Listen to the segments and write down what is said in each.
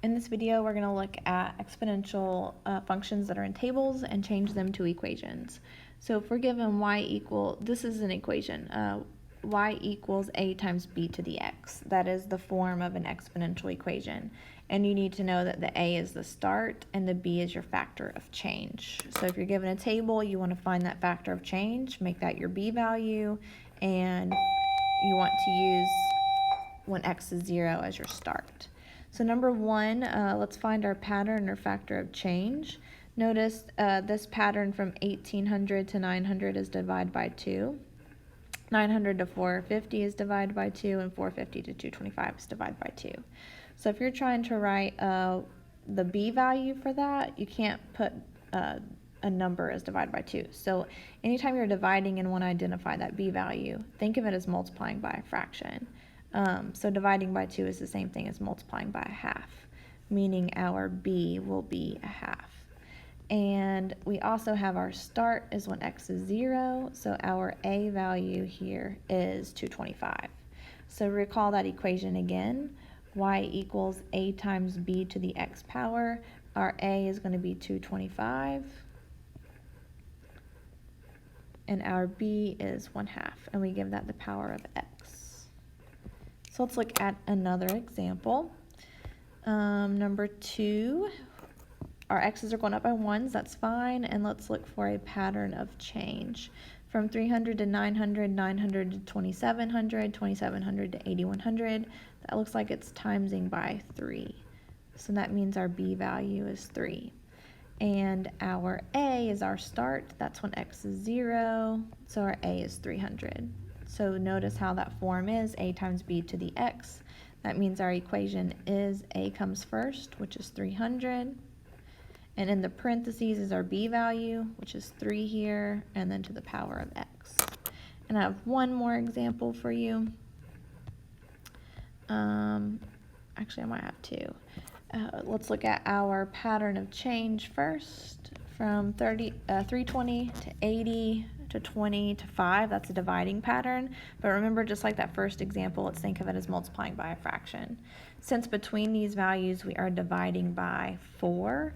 In this video, we're going to look at exponential functions that are in tables and change them to equations. So if we're given this is an equation, y equals a times b to the x. That is the form of an exponential equation. And you need to know that the a is the start and the b is your factor of change. So if you're given a table, you want to find that factor of change, make that your b value, and you want to use when x is 0 as your start. So number one, let's find our pattern or factor of change. Notice this pattern from 1800 to 900 is divided by 2. 900 to 450 is divided by 2, and 450 to 225 is divided by 2. So if you're trying to write the b value for that, you can't put a number as divided by 2. So anytime you're dividing and want to identify that b value, think of it as multiplying by a fraction. So dividing by 2 is the same thing as multiplying by a half, meaning our b will be a half. And we also have our start is when x is 0, so our a value here is 225. So recall that equation again, y equals a times b to the x power. Our a is going to be 225, and our b is 1/2, and we give that the power of x. So let's look at another example. Number 2. Our x's are going up by 1s, that's fine, and let's look for a pattern of change. From 300 to 900, 900 to 2700, 2700 to 8100, that looks like it's timesing by 3. So that means our b value is 3. And our a is our start, that's when x is 0, so our a is 300. So notice how that form is a times b to the x. That means our equation is a comes first, which is 300. And in the parentheses is our b value, which is 3 here, and then to the power of x. And I have one more example for you. Actually, I might have two. Let's look at our pattern of change first. From 320 to 80 to 20 to 5, that's a dividing pattern. But remember, just like that first example, let's think of it as multiplying by a fraction. Since between these values we are dividing by 4,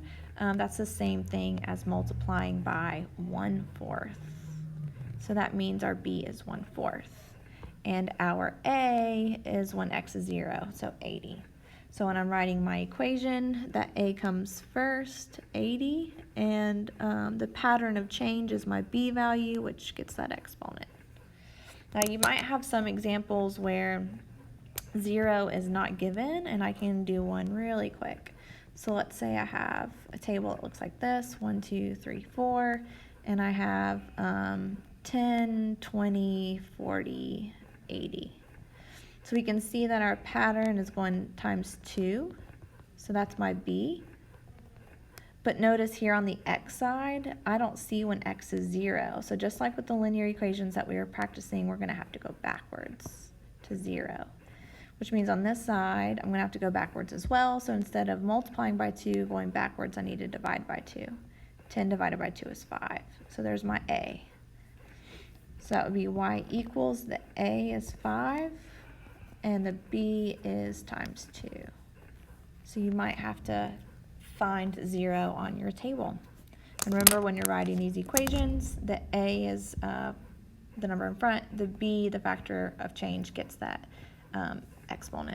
that's the same thing as multiplying by 1/4. So that means our b is 1/4. And our a is when x is 0, so 80. So when I'm writing my equation, that a comes first, 80, and the pattern of change is my b value, which gets that exponent. Now you might have some examples where 0 is not given, and I can do one really quick. So let's say I have a table that looks like this, 1, 2, 3, 4, and I have 10, 20, 40, 80. So we can see that our pattern is going times 2, so that's my b. But notice here on the x side, I don't see when x is 0. So just like with the linear equations that we were practicing, we're going to have to go backwards to 0. Which means on this side, I'm going to have to go backwards as well. So instead of multiplying by 2, going backwards, I need to divide by 2. 10 divided by 2 is 5. So there's my a. So that would be y equals, the a is 5, and the b is times 2. So you might have to find 0 on your table. And remember, when you're writing these equations, the a is the number in front, the b, the factor of change, gets that exponent.